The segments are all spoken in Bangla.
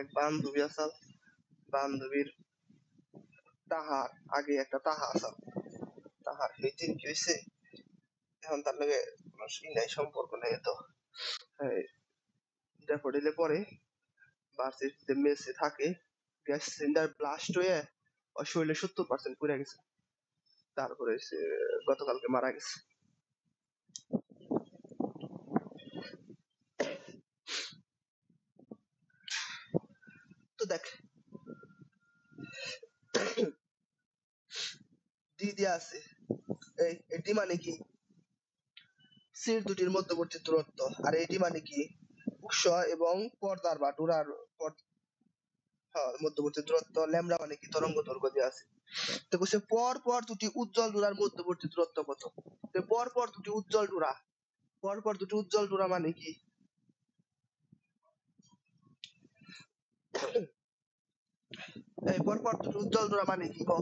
এক বান্ধবী আসাল, বান্ধবীর তাহার আগে একটা তাহা আসাল, তাহার সেইদিন কি হয়েছে, এখন তার লগে নাই সম্পর্ক নেই তো ড্যাফোডিলে পরে ভার্সিটিতে মেসে থাকে, গ্যাস সিলিন্ডার ব্লাস্ট হয়ে ওর শরীরে 70% পুড়ে গেছে, তারপরে সে গতকালকে মারা গেছে। তো দেখ ডি আছে, এটি মানে কি সির দুটির মধ্যবর্তী দূরত্ব, আর এটি মানে কি উৎস এবং পর্দার বা ডোরার মধ্যবর্তী দূরত্ব, ল্যামডা মানে কি তরঙ্গ দৈর্ঘ্য দিয়ে আছে। তো বলছে পর পর দুটি উজ্জ্বল ডোরার মধ্যবর্তী দূরত্ব কত? তো পর পর দুটি উজ্জ্বল ডোরা, পর পর দুটি উজ্জ্বল ডোরা মানে কি? এই পর পর দুটি উজ্জ্বল ডোরা মানে কি গো?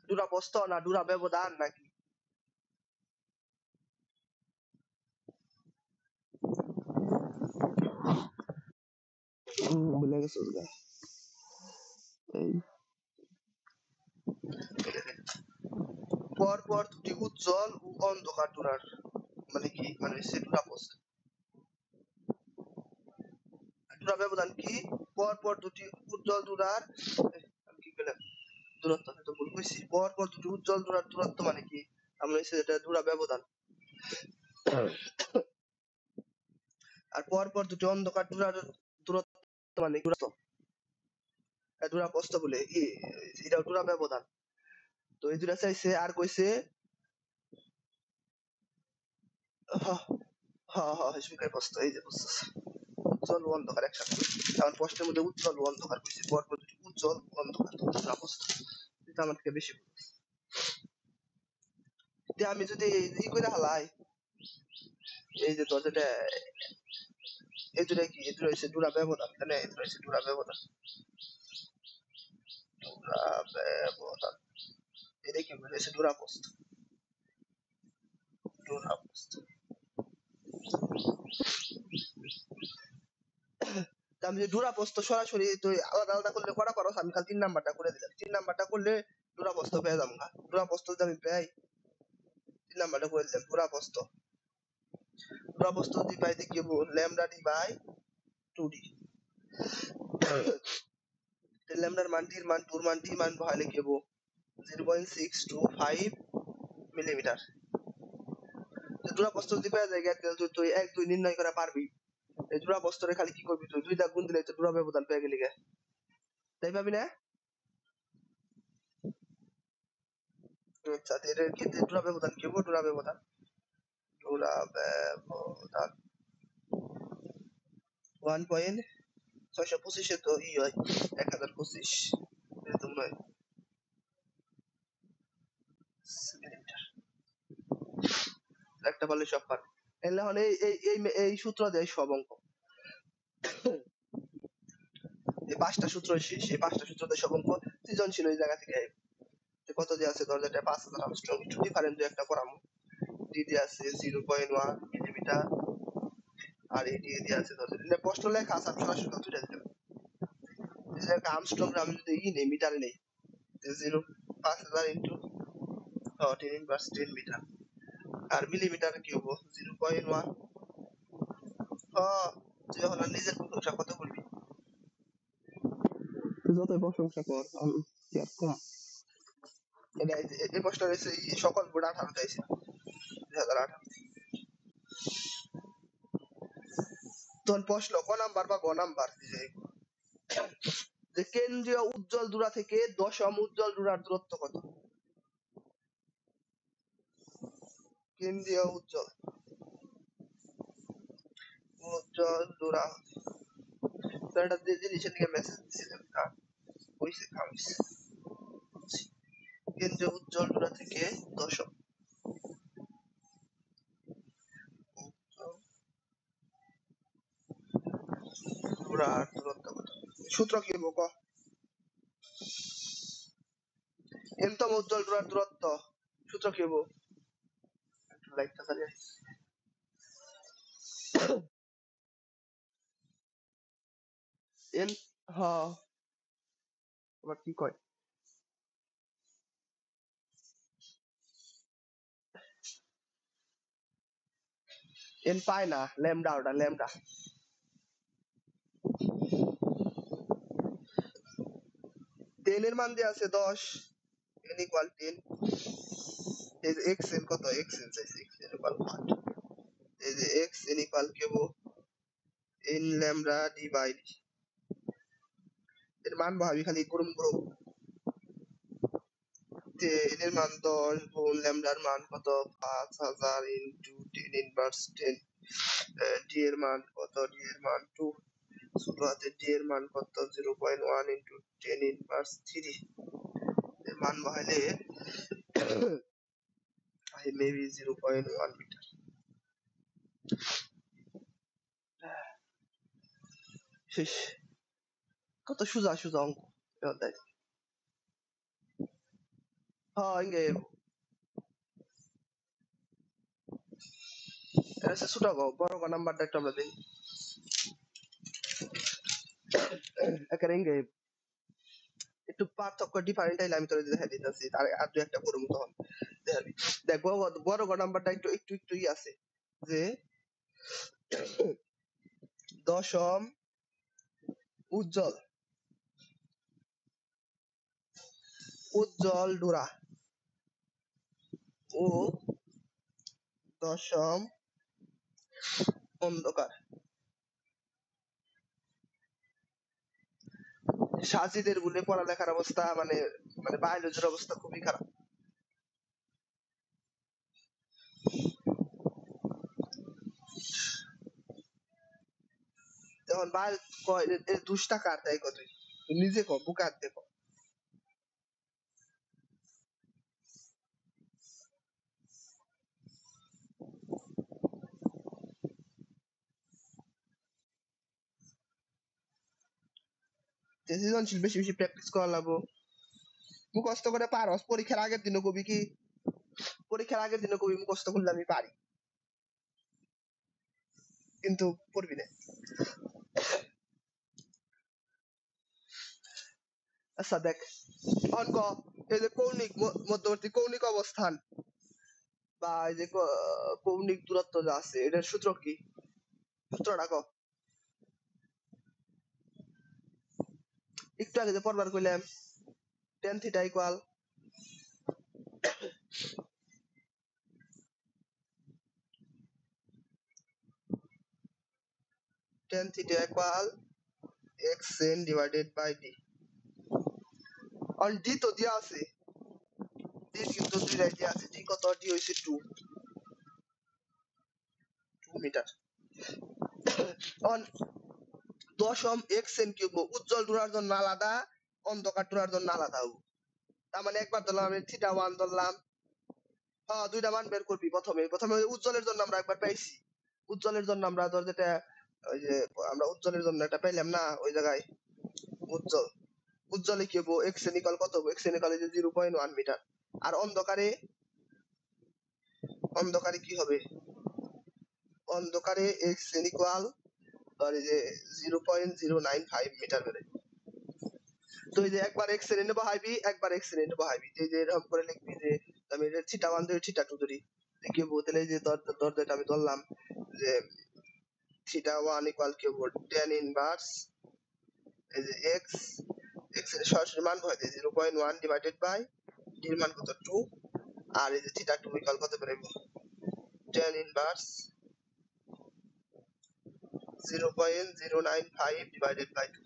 দূরাবস্থ না দূরা ব্যবধান নাকি? ভুলে গেছো গা। এই পর পর দুটি উজ্জ্বল ও অন্ধকার ডোরার মানে কি, মানে সে দূরাবস্থ। ডোরা ব্যবধান কি? পর পর দুটি উজ্জ্বল ডোরার কি বলে দূরত্ব, তো ভুল কইছি। পর পর দুটি উজ্জ্বল ডোরার দূরত্ব মানে কি? আমরা সেটা ডোরা ব্যবধান। আর পর পর দুটি অন্ধকার ডোরার দূরত্ব মানে দূরত্ব, দূরাবস্থ বলে কি, এটা ডোরা ব্যবধান। তো এই দুটা চাইছে আর কইছে সুখের প্রশ্ন, এই যে বুঝছিস উজ্জ্বল ও অন্ধকার একসাথে, কারণ প্রশ্নের মধ্যে উজ্জ্বল ও অন্ধকার কইছে, পর পর দুটি উজ্জ্বল ও অন্ধকার অবস্থা, এটা আমার থেকে বেশি বুঝছিস। আমি যদি ই করে হালাই, এই যে তোর যেটা এই দুটা কি, এই দুটা হচ্ছে ডোরা ব্যবধান, তাই না? এই দুটা হচ্ছে ডোরা ব্যবধান, ডোরা ব্যবধান। এটা কি বলেছে? ডোরাবস্থ, ডোরাবস্থ। আমি যে ডোরাবস্থ সরাসরি তুই আলাদা আলাদা করলে করা পারো, আমি খালি 3 নাম্বারটা করে দিলাম। 3 নাম্বারটা করলে ডোরাবস্থ পেয়ে যাবো না, ডোরাবস্থ যদি আমি পাই 3 নাম্বারটা করে দিলাম ডোরাবস্থ। ডোরাবস্থ যদি পাই দেখি ল্যামডা ডি বাই 2d। ল্যামডার মান, ডির মান, টুর মান, ডি মান বহালে কি হবো 0.625 মিলিমিটার। ডোরাবস্থ যদি পেয়ে যায় তাহলে তুই 1 2 নির্ণয় করা পারবি। এই ডোরাবস্থরে খালি কি করবি, তুই 2 দা গুণ দিলে তো ডোরা ব্যবধান পেয়ে গেলি গে, তাই পাবি না? আচ্ছা, এটা কি ডোরা ব্যবধান কি হবো? ডোরা ব্যবধান, ডোরা ব্যবধান 1.625 এ তো ই হয় 1025, এরকম নয় মিলিমিটার। একটা পারলে সব পারবে। এখন এই সূত্র দেয় সব অঙ্ক, এই 5টা সূত্র, সেই 5টা সূত্র দেয় সব অঙ্ক সৃজনশীল ওই জায়গা থেকে কত দিয়ে আছে, ধর যেটা 5000 আর্মস্ট্রং, একটু ডিফারেন্ট একটা পড়ামু। ডি দিয়ে আছে 0.1 মিলিমিটার, আর এটি দিয়ে আছে ধর প্রশ্ন লেখা আছে, আমি সরাসরি তুলে দিলাম। আর্মস্ট্রং আমি যদি ই নেই, মিটারে নেই, 5000 ইন্টু 10 ইনভার্স 10 মিটার, আর মিলিমিটার কি হবো 0.1। তুই এখন নিজের প্রশংসা কত করবি, তুই যতই প্রশংসা কর কি আর কম। এই প্রশ্ন রয়েছে সকল বোর্ড 18 চাইছে, 2018। তোর প্রশ্ন ক নাম্বার বা গ নাম্বার, যে কেন্দ্রীয় উজ্জ্বল ডোরা থেকে দশম উজ্জ্বল ডোরার দূরত্ব কত? কেন্দ্রীয় উজ্জ্বল উজ্জ্বল ডোরা, একটা জিনিসের দিকে মেসেজ দিছিলাম, হইছে খাওয়াইছে। কেন্দ্রীয় উজ্জ্বল ডোরা থেকে দশম ডোরার দূরত্ব কত? সূত্র কি বলবো ক? এমতম উজ্জ্বল ডোরার দূরত্ব সূত্র কি বলবো? লাইটটা চালিয়ে এন হ্যাঁ আবার কি কয় এন পায় না ল্যামডা ওটা ল্যামডা টেন এর মান দিয়ে আছে 10 n ইকুয়াল 10 এই যে x এর কত x এর চাইছে x এর ইকুয়াল 1 এই যে x n ইকুয়াল কি হবো n ল্যামডা d বাই এর মান ভাবি খালি গরম গরম n এর মান 10 গুণ ল্যামডার মান কত 5000 ইনটু 10 ইনভার্স 10 d এর মান কত d এর মান 2 ছোট হাতে d এর মান কত 0.1 ইনটু 10 ইনভার্স 3 এর মান বহাইলে মেবি 0.1 মিটার শেষ কত সোজা সোজা অঙ্ক এবার দেখ হ্যাঁ ইঙ্গে এটা হচ্ছে ছোট গো বড় গো নাম্বারটা একটু আমরা দিই একেবারে ইঙ্গে একটু পার্থক্য ডিফারেন্ট আইলে আমি তোরে দেখা দিতেছি আর আর দুই একটা করবো তখন দেখাবি দেখ বড় গো নাম্বারটা একটু একটু একটু আছে যে দশম উজ্জ্বল উজ্জ্বল ডোরা ও দশম অন্ধকার সাজিদের বলে পড়ালেখার অবস্থা মানে মানে বায়োলজির অবস্থা খুবই খারাপ তখন বায়োল কয় দুষ্টা কার তাই কত নিজে কো বুকার দেখো সৃজনশীল বেশি বেশি প্র্যাকটিস করা লাগবো মুখস্থ করে পারস পরীক্ষার আগের দিনও কবি কি পরীক্ষার আগের দিনও কবি মুখস্থ করলে আমি পারি কিন্তু পড়বি না আচ্ছা দেখ অঙ্ক এই যে কৌণিক মধ্যবর্তী কৌণিক অবস্থান বা এই যে কৌণিক দূরত্ব যা আছে এটার সূত্র কি সূত্রটা ক একটু আগে যে পড়বার কইলাম tan theta equal tan theta equal xn divided by d on d তো দেয়া আছে d কিন্তু দুইটাই দেয়া আছে d কত d হইছে 2 মিটার অন দশম xn কিউব উজ্জ্বল ডোরার জন্য আলাদা অন্ধকার ডোরার জন্য আলাদা হবো তার মানে একবার ধরলাম আমি থিটা 1 ধরলাম হ্যাঁ দুইটা মান বের করবি প্রথমে প্রথমে উজ্জ্বলের জন্য আমরা একবার পাইছি উজ্জ্বলের জন্য আমরা ধর যেটা ওই যে আমরা উজ্জ্বলের জন্য একটা পাইলাম না ওই জায়গায় উজ্জ্বল উজ্জ্বলে কি হবো এক্স এন ইকুয়াল কত হবো এক্স এন ইকুয়াল 0.1 মিটার আর অন্ধকারে অন্ধকারে কি হবে অন্ধকারে এক্স এন ইকুয়াল ধর এই যে 0.095 মিটার বেড়ে তো এই যে একবার এক্স এন এনে বহাইবি একবার এক্স এন এনে বহাইবি এই যে এরকম করে লিখবি যে আমি এটা থিটা 1 ধরে থিটা 2 ধরি কি হবো তাহলে এই যে ধর যেটা আমি ধরলাম যে থিটা 1 ইকুয়াল কি হবো tan ইনভার্স এই যে এক্স এক্স এর সরাসরি মান বহাই দিই 0.1 ডিভাইডেড বাই d এর মান কত 2 আর এই যে থিটা 2 ইকুয়াল কত বেরোবে tan ইনভার্স 0.095 ডিভাইডেড বাই 2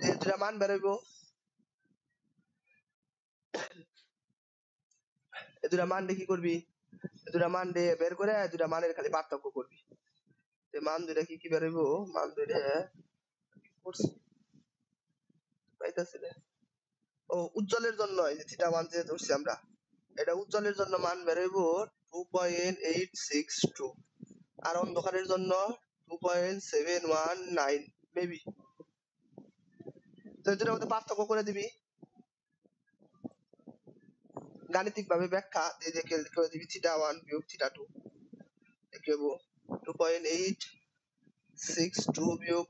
এই দুটা মান বেরোবো এই দুটা মান দিয়ে কি করবি এই দুটা মান দিয়ে বের করে এই দুটা মানের খালি পার্থক্য করবি এই মান দুইটা কি কি বেরোবো মান দুইটা করছি পাইতাছি না ও উজ্জ্বলের জন্য এই যে থিটা 1 যে ধরছি আমরা এটা উজ্জ্বলের জন্য মান বেরোবো 2.862 আর অন্ধকারের জন্য 2.719 মেবি তো এই দুটার মধ্যে পার্থক্য করে দিবি গাণিতিক ভাবে ব্যাখ্যা এই যে করে দিবি থিটা 1 বিয়োগ থিটা 2 কি হবো 2.862 বিয়োগ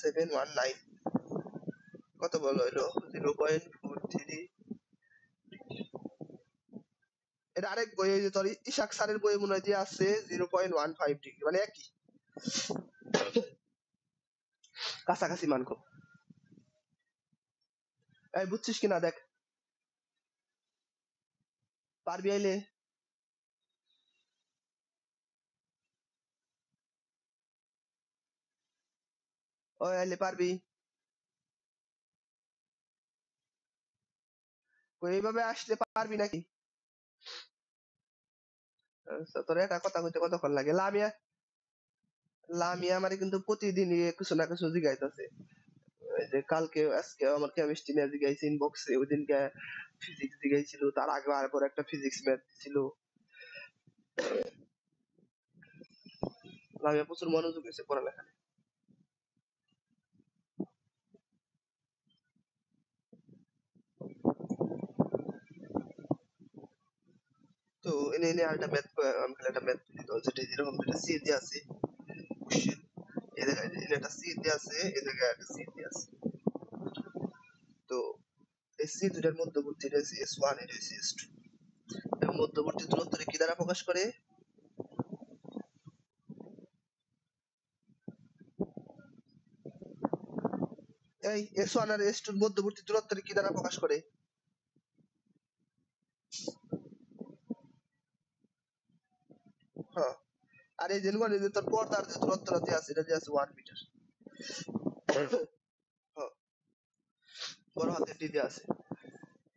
719 কত বলো হলো 0.43 এটা আরেক বই এই যে তোর ইশাক স্যারের বই মনে হয় যে আছে 0.15 ডিগ্রি মানে একই কাছাকাছি মান খুব এই বুঝছিস কিনা দেখ পারবি আইলে ওই আইলে পারবি ওই এইভাবে আসলে পারবি নাকি আচ্ছা, তোর একটা কথা কইতে কতক্ষণ লাগে লামিয়া লামিয়া আমারে কিন্তু প্রতিদিন কিছু না কিছু জিগাইতেছে ওই যে কালকে আজকে আমার কেমিস্ট্রি নিয়ে জিগাইছে ইনবক্সে ওই দিনকে ফিজিক্স জিগাইছিল তার আগে আরেকবার একটা ফিজিক্স ম্যাথ ছিল লামিয়া প্রচুর মনোযোগ দিয়েছে পড়ালেখা তো এনে এনে আরেকটা ম্যাথ আমি খালি একটা ম্যাথ দিতে যেটা যেরকম যেটা সি দিয়ে আছে কোশ্চেন এই জায়গায় এনে একটা সি দিয়ে আছে এই জায়গায় একটা সি দিয়ে আছে তো এই সি দুটার মধ্যবর্তী এটা হচ্ছে S1 এটা হচ্ছে S2 এর মধ্যবর্তী দূরত্বকে কি দ্বারা প্রকাশ করে এই S1 আর S2 এর মধ্যবর্তী দূরত্বকে কি দ্বারা প্রকাশ করে হ্যাঁ আর এই যে মানে যে তোর পর্দার যে দূরত্বটা দিয়ে আছে এটা দিয়ে আছে 1 মিটার হ্যাঁ বড় হাতের ডি দিয়ে আছে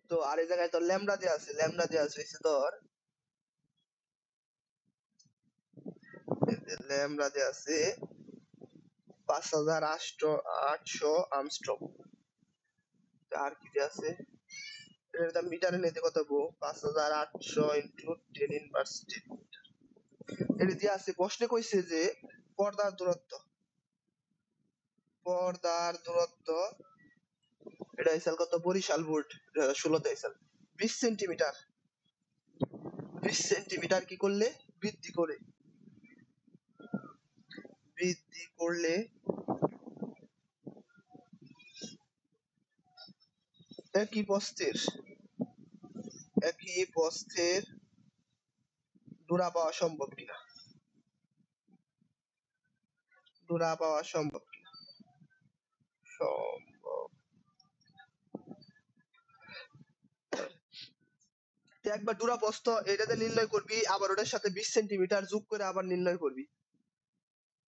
তো আর এই জায়গায় তোর ল্যামডা দিয়ে আছে ল্যামডা দিয়ে আছে হচ্ছে তোর ল্যামডা দিয়ে আছে 5800 আমস্ট্রং আর কি দিয়ে আছে এর দাম মিটারে নিতে কত গো 5800 ইনটু 10 ইনভার্স 10 এটা দিয়ে আছে প্রশ্নে কইছে যে পর্দার দূরত্ব পর্দার দূরত্ব এটা হিসাব কত বরিশাল বোর্ড 2016 তে হিসাব 20 সেন্টিমিটার 20 সেন্টিমিটার কি করলে বৃদ্ধি করে বৃদ্ধি করলে একই প্রস্থের একই প্রস্থের ডোরা পাওয়া সম্ভব কিনা ডোরা পাওয়া সম্ভব কিনা সম্ভব তো একবার ডোরা প্রস্থ এটাতে নির্ণয় করবি আবার ওটার সাথে 20 সেন্টিমিটার যোগ করে আবার নির্ণয় করবি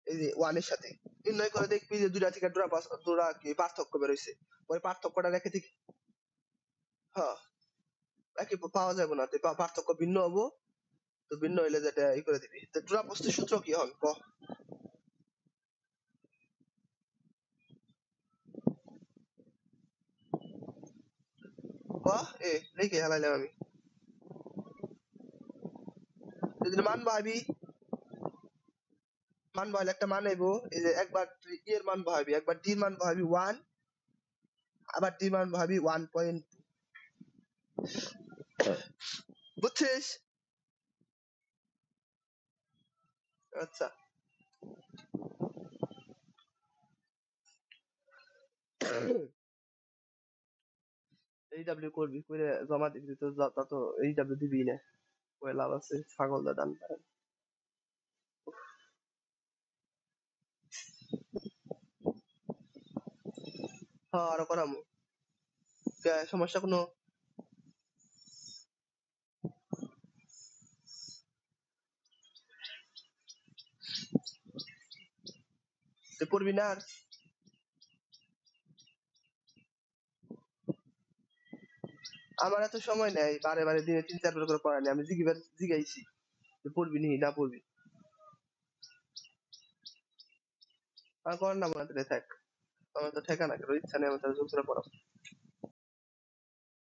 এই যে ওয়ানের সাথে নির্ণয় করে দেখবি যে দুটা থেকে ডোরা কি পার্থক্য বেরোইছে ওই পার্থক্যটা রেখে দেখি হ্যাঁ একই পাওয়া যাবে না তো পার্থক্য ভিন্ন হবো তো ভিন্ন হইলে যেটা ই করে দিবি তো ডোরা প্রস্থের সূত্র কি হন ক ক এ লিখে হেলাইলাম আমি যদি মান বহাবি মান বহাইলে একটা মান আইবো এই যে একবার তুই ই এর মান বহাবি একবার ডি এর মান বহাবি 1 আবার ডি মান বহাবি 1.2 বুঝছিস আচ্ছা এইডব্লিউ করবি করে জমা দিবি তো তা তো এইডব্লিউ দিবি না ওই লাভ আছে ছাগল দা দান পারেন হ্যাঁ আরো করামু সমস্যা কোনো তুই পড়বি না আর আমার এত সময় নেই বারে বারে দিনে 3-4 বার করে পড়ানি আমি জিগাইছি তুই পড়বি নি না পড়বি আর কর না মনে থাক আমার তো ঠেকা না ইচ্ছা নেই আমার জোর করে পড়াবো